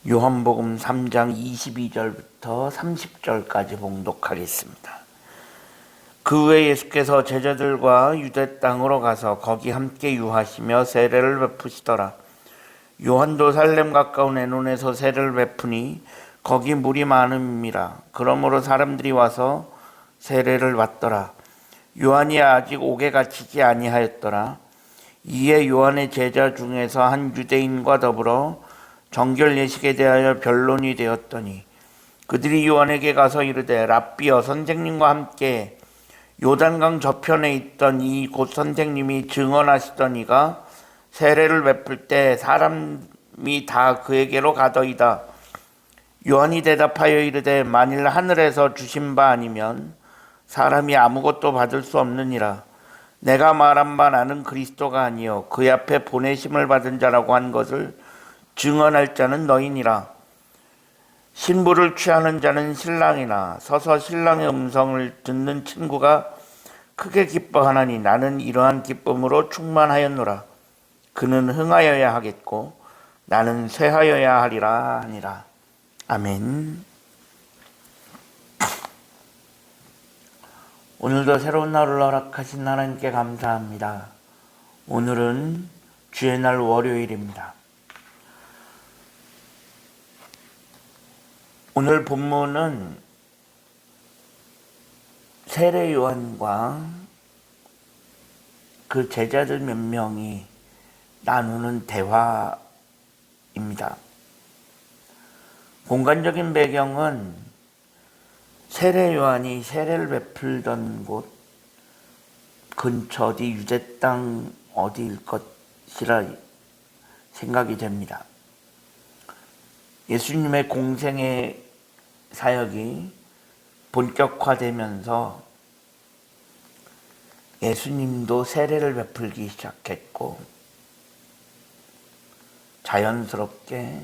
요한복음 3장 22절부터 30절까지 봉독하겠습니다. 그 후에 예수께서 제자들과 유대 땅으로 가서 거기 함께 유하시며 세례를 베푸시더라. 요한도 살렘 가까운 에논에서 세례를 베푸니 거기 물이 많음이라. 그러므로 사람들이 와서 세례를 받더라. 요한이 아직 옥에 갇히지 아니하였더라. 이에 요한의 제자 중에서 한 유대인과 더불어 정결 예식에 대하여 변론이 되었더니 그들이 요한에게 가서 이르되 랍비여, 선생님과 함께 요단강 저편에 있던 이 곧 선생님이 증언하시던 이가 세례를 베풀 때 사람이 다 그에게로 가더이다. 요한이 대답하여 이르되 만일 하늘에서 주신 바 아니면 사람이 아무것도 받을 수 없느니라. 내가 말한 바 나는 그리스도가 아니요 그 앞에 보내심을 받은 자라고 한 것을 증언할 자는 너희니라. 신부를 취하는 자는 신랑이나 서서 신랑의 음성을 듣는 친구가 크게 기뻐하나니 나는 이러한 기쁨으로 충만하였노라. 그는 흥하여야 하겠고 나는 쇠하여야 하리라 하니라. 아멘. 오늘도 새로운 날을 허락하신 하나님께 감사합니다. 오늘은 주의 날 월요일입니다. 오늘 본문은 세례 요한과 그 제자들 몇 명이 나누는 대화입니다. 공간적인 배경은 세례 요한이 세례를 베풀던 곳 근처 어디 유대 땅 어디일 것이라 생각이 됩니다. 예수님의 공생의 사역이 본격화되면서 예수님도 세례를 베풀기 시작했고 자연스럽게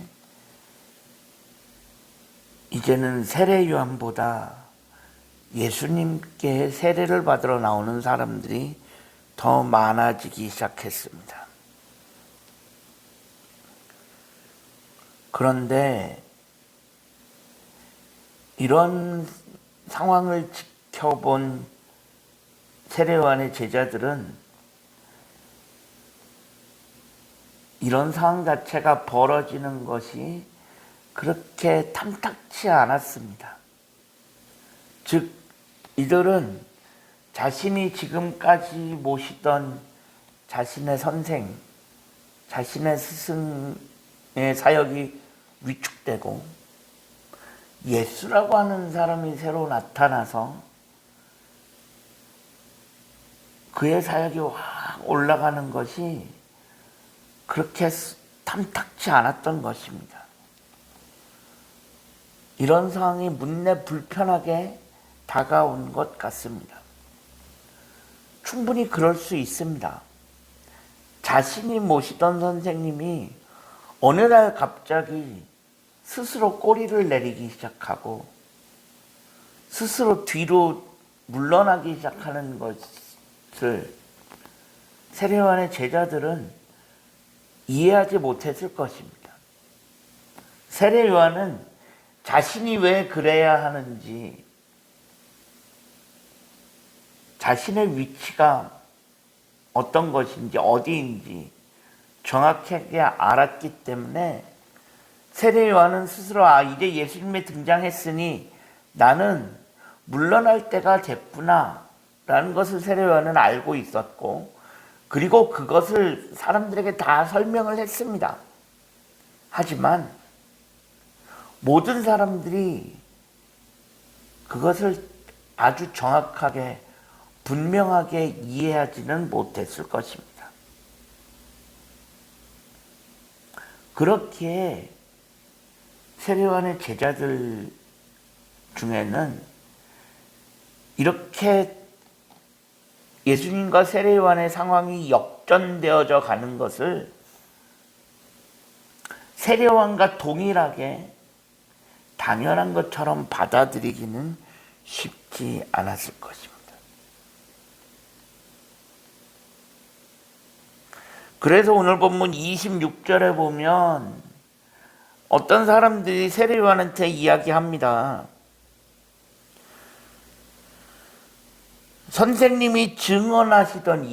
이제는 세례 요한보다 예수님께 세례를 받으러 나오는 사람들이 더 많아지기 시작했습니다. 그런데 이런 상황을 지켜본 세례 요한의 제자들은 이런 상황 자체가 벌어지는 것이 그렇게 탐탁치 않았습니다. 즉, 이들은 자신이 지금까지 모시던 자신의 선생, 자신의 스승의 사역이 위축되고 예수라고 하는 사람이 새로 나타나서 그의 사역이 확 올라가는 것이 그렇게 탐탁치 않았던 것입니다. 이런 상황이 문내 불편하게 다가온 것 같습니다. 충분히 그럴 수 있습니다. 자신이 모시던 선생님이 어느 날 갑자기 스스로 꼬리를 내리기 시작하고 스스로 뒤로 물러나기 시작하는 것을 세례 요한의 제자들은 이해하지 못했을 것입니다. 세례 요한은 자신이 왜 그래야 하는지, 자신의 위치가 어떤 것인지 어디인지 정확하게 알았기 때문에 세례 요한은 스스로 이제 예수님이 등장했으니 나는 물러날 때가 됐구나 라는 것을 세례 요한은 알고 있었고, 그리고 그것을 사람들에게 다 설명을 했습니다. 하지만 모든 사람들이 그것을 아주 정확하게 분명하게 이해하지는 못했을 것입니다. 그렇게 세례 요한의 제자들 중에는 이렇게 예수님과 세례 요한의 상황이 역전되어져 가는 것을 세례 요한과 동일하게 당연한 것처럼 받아들이기는 쉽지 않았을 것입니다. 그래서 오늘 본문 26절에 보면 어떤 사람들이 세례요한한테 이야기합니다. 선생님이 증언하시던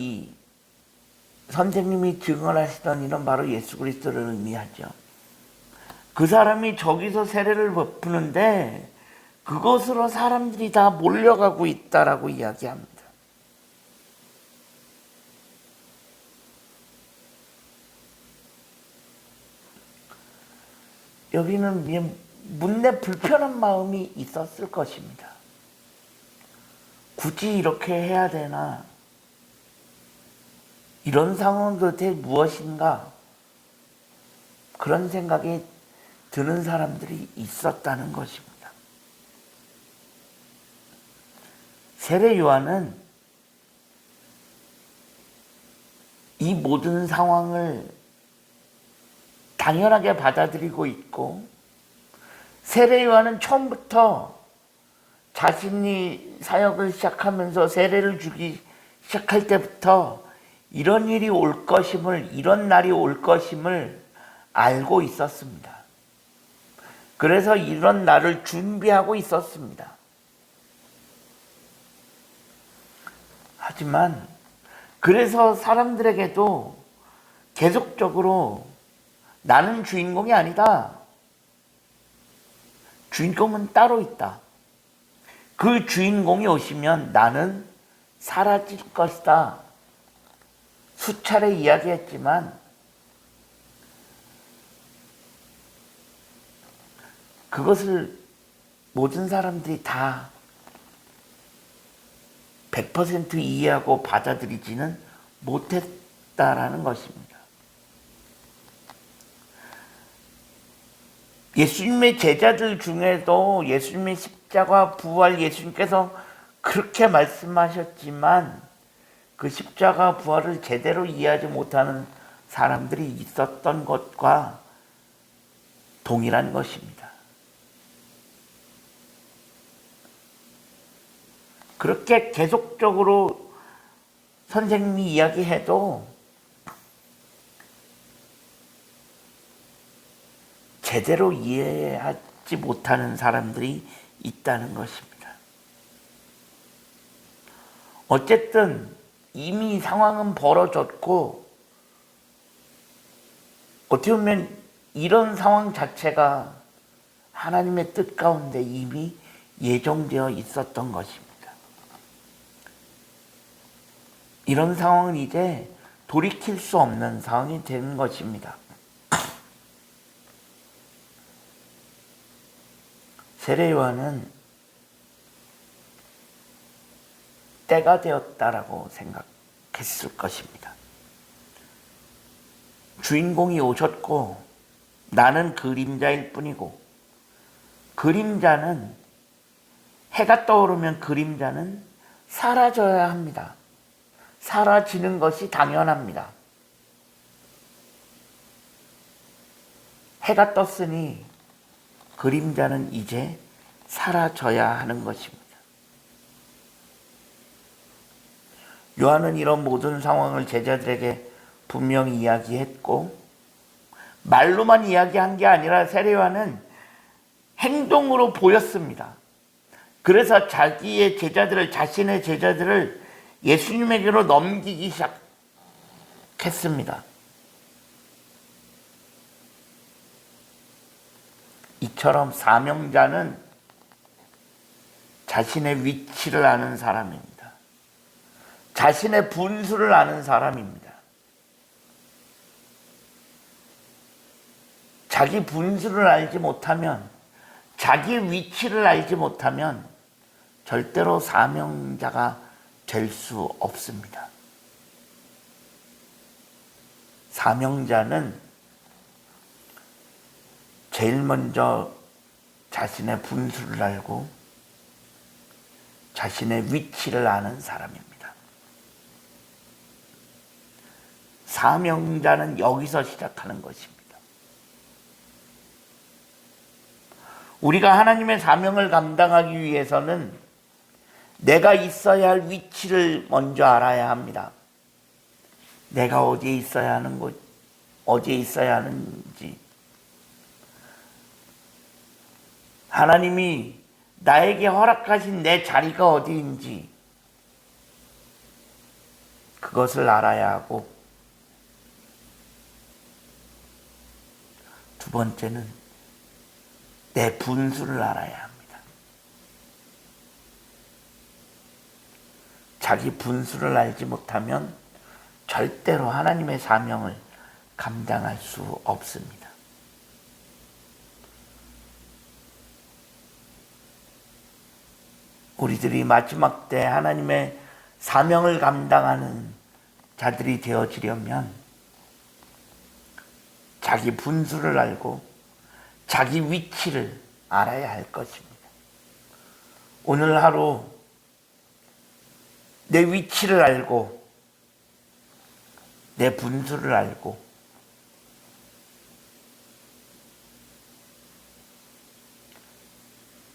이는 바로 예수 그리스도를 의미하죠. 그 사람이 저기서 세례를 베푸는데 그것으로 사람들이 다 몰려가고 있다라고 이야기합니다. 여기는 문내 불편한 마음이 있었을 것입니다. 굳이 이렇게 해야 되나? 이런 상황은 도대체 무엇인가? 그런 생각이 드는 사람들이 있었다는 것입니다. 세례 요한은 이 모든 상황을 당연하게 받아들이고 있고, 세례 요한은 처음부터 자신이 사역을 시작하면서 세례를 주기 시작할 때부터 이런 일이 올 것임을, 이런 날이 올 것임을 알고 있었습니다. 그래서 이런 날을 준비하고 있었습니다. 하지만 그래서 사람들에게도 계속적으로 나는 주인공이 아니다. 주인공은 따로 있다. 그 주인공이 오시면 나는 사라질 것이다. 수차례 이야기했지만 그것을 모든 사람들이 다 100% 이해하고 받아들이지는 못했다라는 것입니다. 예수님의 제자들 중에도 예수님의 십자가 부활, 예수님께서 그렇게 말씀하셨지만 그 십자가 부활을 제대로 이해하지 못하는 사람들이 있었던 것과 동일한 것입니다. 그렇게 계속적으로 선생님이 이야기해도 제대로 이해하지 못하는 사람들이 있다는 것입니다. 어쨌든 이미 상황은 벌어졌고, 어떻게 보면 이런 상황 자체가 하나님의 뜻 가운데 이미 예정되어 있었던 것입니다. 이런 상황은 이제 돌이킬 수 없는 상황이 되는 것입니다. 세례 요한은 때가 되었다라고 생각했을 것입니다. 주인공이 오셨고 나는 그림자일 뿐이고, 그림자는 해가 떠오르면 그림자는 사라져야 합니다. 사라지는 것이 당연합니다. 해가 떴으니 그림자는 이제 사라져야 하는 것입니다. 요한은 이런 모든 상황을 제자들에게 분명히 이야기했고, 말로만 이야기한 게 아니라 세례 요한은 행동으로 보였습니다. 그래서 자신의 제자들을 예수님에게로 넘기기 시작했습니다. 이처럼 사명자는 자신의 위치를 아는 사람입니다. 자신의 분수를 아는 사람입니다. 자기 분수를 알지 못하면, 자기 위치를 알지 못하면 절대로 사명자가 될 수 없습니다. 사명자는 제일 먼저 자신의 분수를 알고 자신의 위치를 아는 사람입니다. 사명자는 여기서 시작하는 것입니다. 우리가 하나님의 사명을 감당하기 위해서는 내가 있어야 할 위치를 먼저 알아야 합니다. 내가 어디에 있어야 하는 곳, 어디에 있어야 하는지, 하나님이 나에게 허락하신 내 자리가 어디인지 그것을 알아야 하고, 두 번째는 내 분수를 알아야 합니다. 자기 분수를 알지 못하면 절대로 하나님의 사명을 감당할 수 없습니다. 우리들이 마지막 때 하나님의 사명을 감당하는 자들이 되어지려면 자기 분수를 알고 자기 위치를 알아야 할 것입니다. 오늘 하루 내 위치를 알고 내 분수를 알고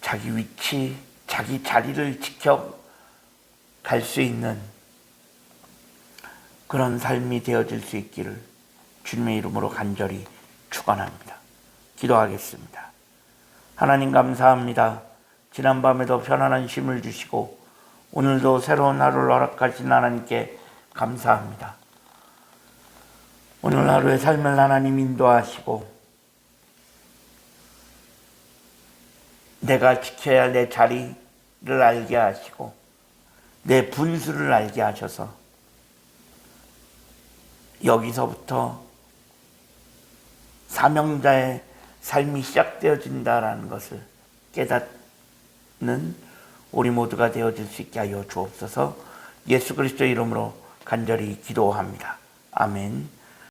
자기 위치, 자기 자리를 지켜갈 수 있는 그런 삶이 되어질 수 있기를 주님의 이름으로 간절히 축원합니다. 기도하겠습니다. 하나님 감사합니다. 지난밤에도 편안한 쉼을 주시고 오늘도 새로운 하루를 허락하신 하나님께 감사합니다. 오늘 하루의 삶을 하나님 인도하시고 내가 지켜야 할 내 자리를 알게 하시고 내 분수를 알게 하셔서 여기서부터 사명자의 삶이 시작되어진다라는 것을 깨닫는 우리 모두가 되어질 수 있게 하여 주옵소서. 예수 그리스도의 이름으로 간절히 기도합니다. 아멘.